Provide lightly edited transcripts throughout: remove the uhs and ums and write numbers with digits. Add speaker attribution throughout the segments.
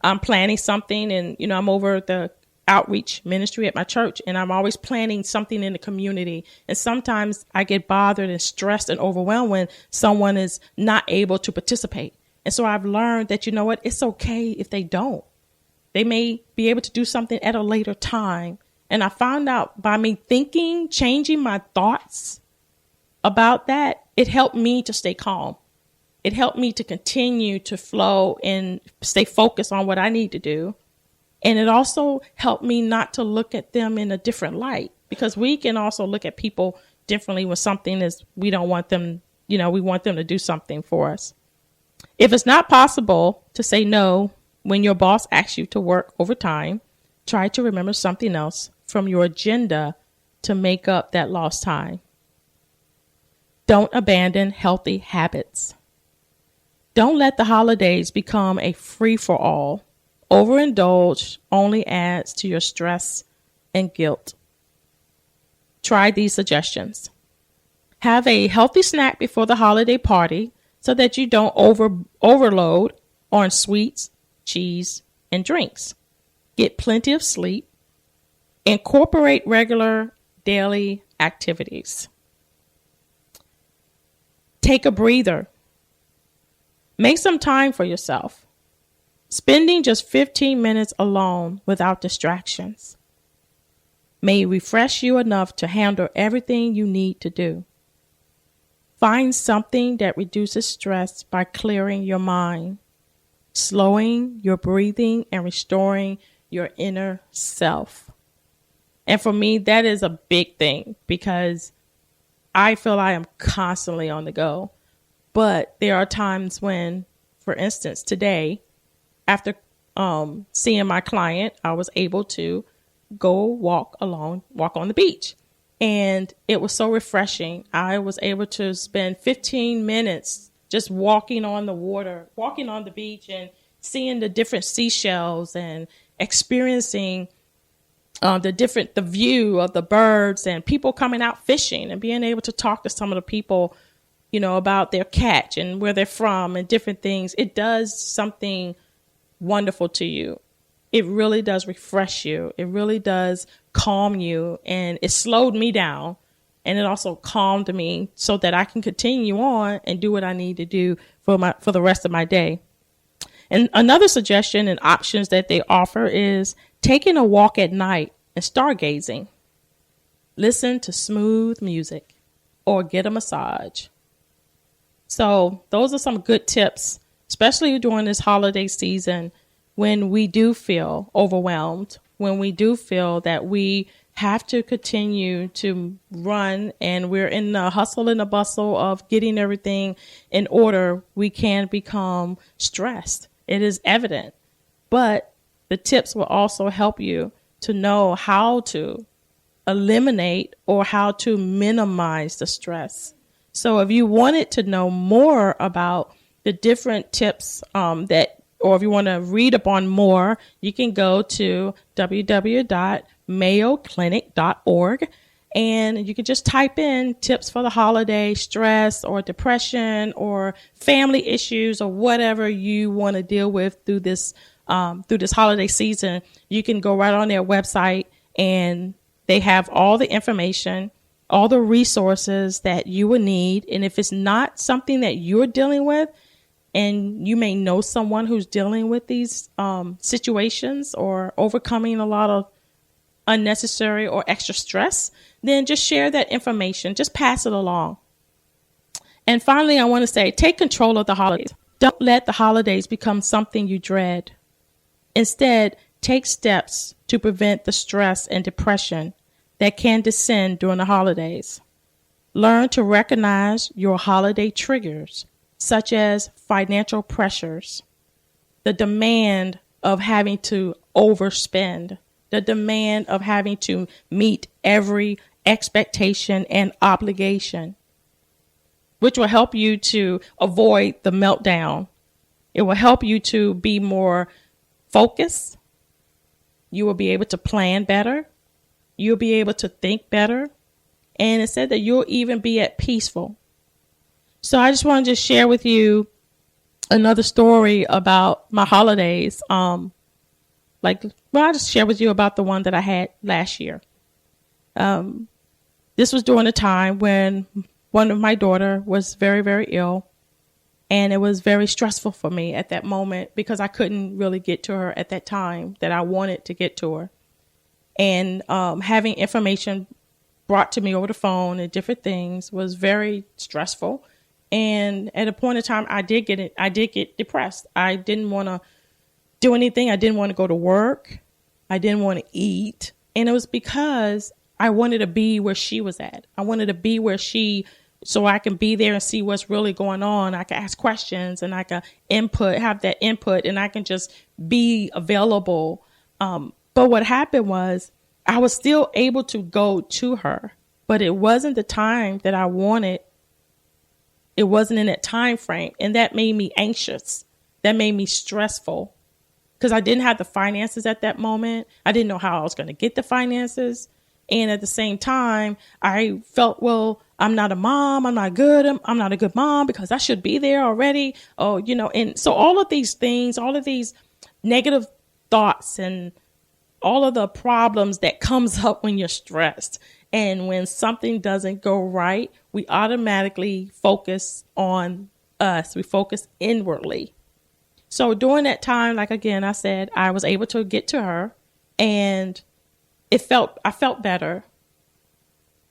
Speaker 1: I'm planning something, and I'm over the outreach ministry at my church, and I'm always planning something in the community. And sometimes I get bothered and stressed and overwhelmed when someone is not able to participate. And so I've learned that, it's okay if they don't. They may be able to do something at a later time. And I found out by me thinking, changing my thoughts about that, it helped me to stay calm. It helped me to continue to flow and stay focused on what I need to do. And it also helped me not to look at them in a different light, because we can also look at people differently when something is, we don't want them, we want them to do something for us. If it's not possible to say no when your boss asks you to work overtime, try to remember something else from your agenda to make up that lost time. Don't abandon healthy habits. Don't let the holidays become a free-for-all. Overindulge only adds to your stress and guilt. Try these suggestions. Have a healthy snack before the holiday party so that you don't overload on sweets, cheese, and drinks. Get plenty of sleep. Incorporate regular daily activities. Take a breather. Make some time for yourself. Spending just 15 minutes alone without distractions may refresh you enough to handle everything you need to do. Find something that reduces stress by clearing your mind, slowing your breathing, and restoring your inner self. And for me, that is a big thing, because I feel I am constantly on the go. But there are times when, for instance, today, after seeing my client, I was able to go walk on the beach. And it was so refreshing. I was able to spend 15 minutes just walking on the water, walking on the beach, and seeing the different seashells and experiencing the view of the birds and people coming out fishing, and being able to talk to some of the people, about their catch and where they're from and different things. It does something wonderful to you. It really does refresh you. It really does calm you. And it slowed me down. And it also calmed me so that I can continue on and do what I need to do for the rest of my day. And another suggestion and options that they offer is taking a walk at night and stargazing. Listen to smooth music or get a massage. So those are some good tips, especially during this holiday season, when we do feel overwhelmed, when we do feel that we have to continue to run and we're in the hustle and the bustle of getting everything in order. We can become stressed. It is evident. But the tips will also help you to know how to eliminate or how to minimize the stress. So if you wanted to know more about the different tips or if you want to read upon more, you can go to www.mayoclinic.org, and you can just type in tips for the holiday, stress or depression or family issues or whatever you want to deal with through this holiday season. You can go right on their website, and they have all the information, all the resources that you will need. And if it's not something that you're dealing with, and you may know someone who's dealing with these situations or overcoming a lot of unnecessary or extra stress, then just share that information. Just pass it along. And finally, I want to say, take control of the holidays. Don't let the holidays become something you dread. Instead, take steps to prevent the stress and depression that can descend during the holidays. Learn to recognize your holiday triggers, such as financial pressures, the demand of having to overspend, the demand of having to meet every expectation and obligation, which will help you to avoid the meltdown. It will help you to be more focused. You will be able to plan better. You'll be able to think better. And it said that you'll even be at peaceful. So I just wanted to share with you another story about my holidays. I'll just share with you about the one that I had last year. This was during a time when one of my daughter was very, very ill. And it was very stressful for me at that moment because I couldn't really get to her at that time that I wanted to get to her. And having information brought to me over the phone and different things was very stressful. And at a point in time, I did get depressed. I didn't want to do anything. I didn't want to go to work. I didn't want to eat. And it was because I wanted to be where she was at. I wanted to be so I can be there and see what's really going on. I can ask questions and I can have that input, and I can just be available. But what happened was I was still able to go to her, but it wasn't the time that I wanted. It wasn't in that time frame. And that made me anxious. That made me stressful because I didn't have the finances at that moment. I didn't know how I was going to get the finances. And at the same time, I felt, well, I'm not a mom. I'm not good. I'm not a good mom because I should be there already. Oh, and so all of these things, all of these negative thoughts and all of the problems that comes up when you're stressed. And when something doesn't go right, we automatically focus on us. We focus inwardly. So during that time, like again, I said, I was able to get to her, and I felt better.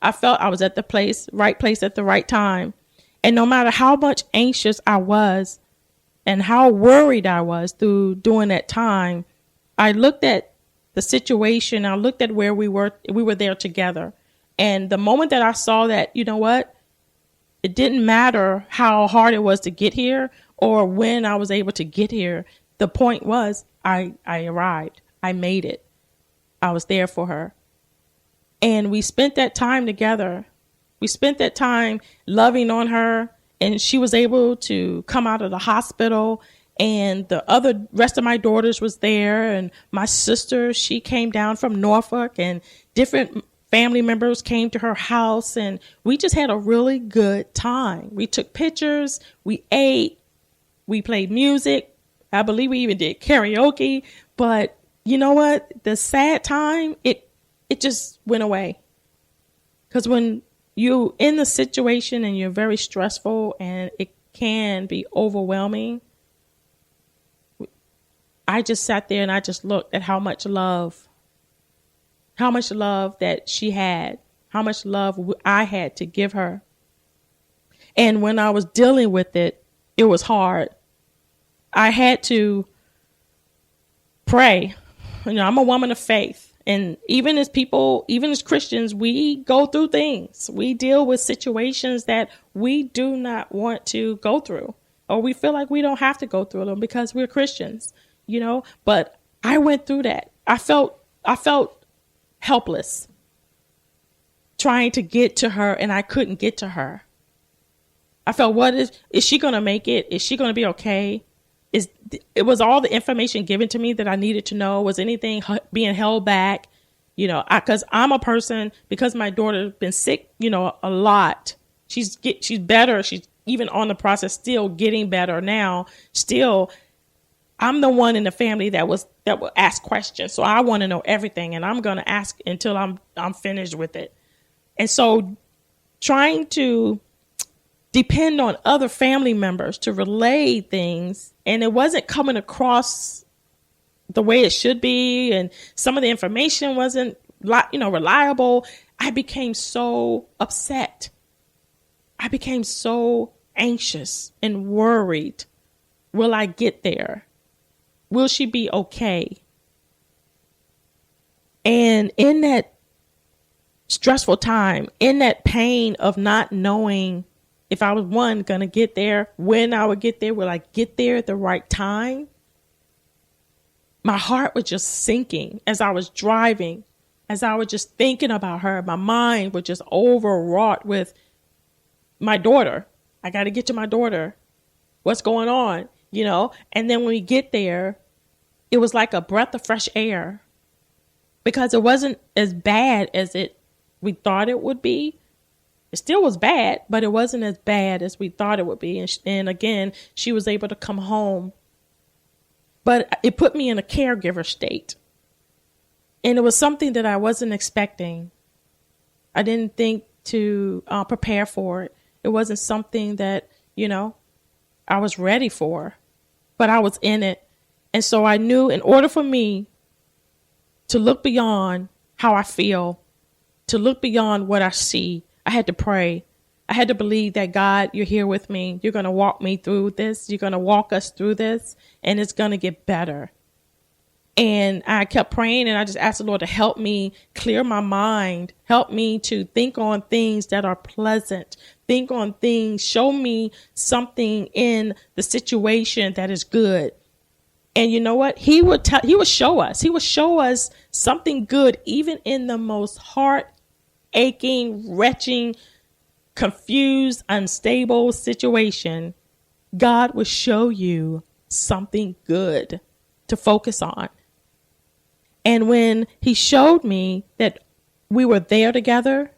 Speaker 1: I felt I was at the right place at the right time. And no matter how much anxious I was and how worried I was during that time, I looked at the situation. I looked at where we were there together. And the moment that I saw that, you know what? It didn't matter how hard it was to get here or when I was able to get here. The point was I arrived. I made it. I was there for her. And we spent that time together. We spent that time loving on her, and she was able to come out of the hospital, and the rest of my daughters was there, and my sister, she came down from Norfolk, and different family members came to her house, and we just had a really good time. We took pictures, we ate, we played music. I believe we even did karaoke, but you know what? The sad time, it just went away. Because when you're in the situation and you're very stressful and it can be overwhelming, I just sat there and I just looked at how much love that she had, how much love I had to give her. And when I was dealing with it, it was hard. I had to pray. I'm a woman of faith. And even as Christians, we go through things. We deal with situations that we do not want to go through, or we feel like we don't have to go through them because we're Christians, But I went through that. I felt helpless trying to get to her, and I couldn't get to her. I felt, is she going to make it? Is she going to be okay? It was all the information given to me that I needed to know. Was anything being held back? Because I'm a person, because my daughter's been sick, a lot. She's better. She's even on the process, still getting better now. Still, I'm the one in the family that will ask questions. So I want to know everything, and I'm going to ask until I'm finished with it. And so trying to depend on other family members to relay things, and it wasn't coming across the way it should be, and some of the information wasn't reliable. I became so upset. I became so anxious and worried. Will I get there? Will she be okay? And in that stressful time, in that pain of not knowing if I was going to get there, when I would get there, will I get there at the right time? My heart was just sinking as I was driving, as I was just thinking about her. My mind was just overwrought with my daughter. I got to get to my daughter. What's going on? And then when we get there, it was like a breath of fresh air, because it wasn't as bad as we thought it would be. It still was bad, but it wasn't as bad as we thought it would be. And again, she was able to come home. But it put me in a caregiver state. And it was something that I wasn't expecting. I didn't think to prepare for it. It wasn't something that, I was ready for, but I was in it. And so I knew in order for me to look beyond how I feel, to look beyond what I see, I had to pray. I had to believe that, God, you're here with me. You're going to walk me through this. You're going to walk us through this, and it's going to get better. And I kept praying, and I just asked the Lord to help me clear my mind, help me to think on things that are pleasant, think on things, show me something in the situation that is good. And you know what? He would show us something good, even in the most heart-aching, retching, confused, unstable situation. God will show you something good to focus on. And when he showed me that we were there together,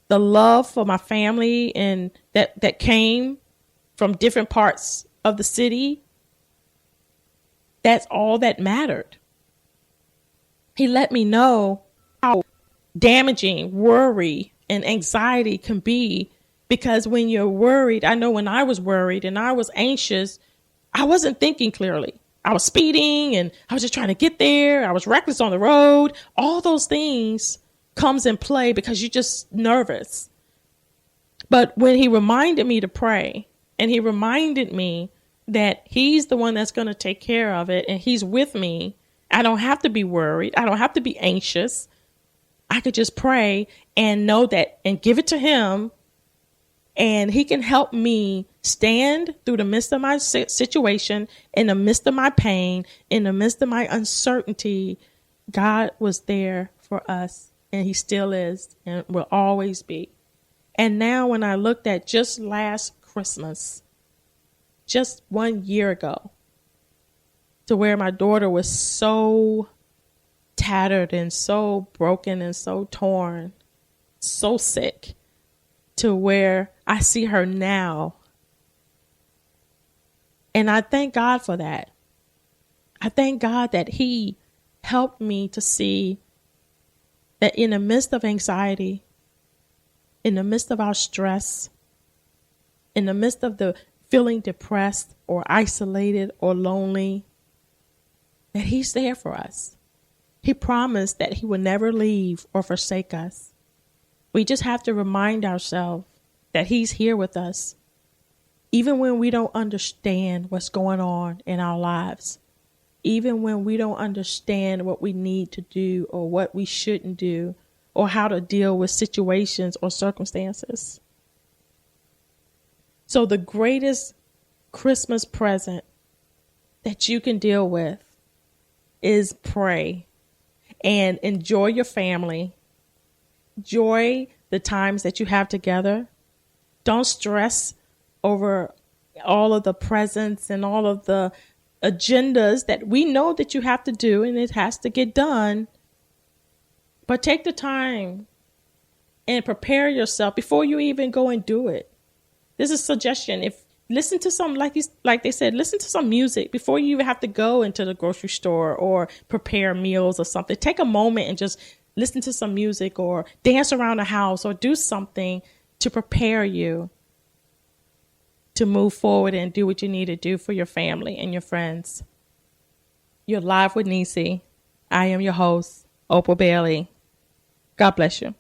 Speaker 1: the love for my family and that came from different parts of the city, that's all that mattered. He let me know how damaging worry and anxiety can be, because when you're worried, I know when I was worried and I was anxious, I wasn't thinking clearly. I was speeding and I was just trying to get there. I was reckless on the road. All those things comes in play because you're just nervous. But when he reminded me to pray, and he reminded me that he's the one that's going to take care of it and he's with me, I don't have to be worried. I don't have to be anxious. I could just pray and know that and give it to him, and he can help me stand through the midst of my situation, in the midst of my pain, in the midst of my uncertainty. God was there for us, and he still is and will always be. And now when I looked at just last Christmas, just 1 year ago, to where my daughter was so tattered and so broken and so torn, so sick, to where I see her now. And I thank God for that. I thank God that he helped me to see that in the midst of anxiety, in the midst of our stress, in the midst of the feeling depressed or isolated or lonely, that he's there for us. He promised that he would never leave or forsake us. We just have to remind ourselves that he's here with us, even when we don't understand what's going on in our lives, even when we don't understand what we need to do or what we shouldn't do, or how to deal with situations or circumstances. So the greatest Christmas present that you can deal with is pray and enjoy your family. Enjoy the times that you have together. Don't stress over all of the presents and all of the agendas that we know that you have to do, and it has to get done. But take the time and prepare yourself before you even go and do it. This is a suggestion. Listen to some, like they said, listen to some music before you even have to go into the grocery store or prepare meals or something. Take a moment and just listen to some music or dance around the house or do something to prepare you to move forward and do what you need to do for your family and your friends. You're live with Necee. I am your host, Opal Bailey. God bless you.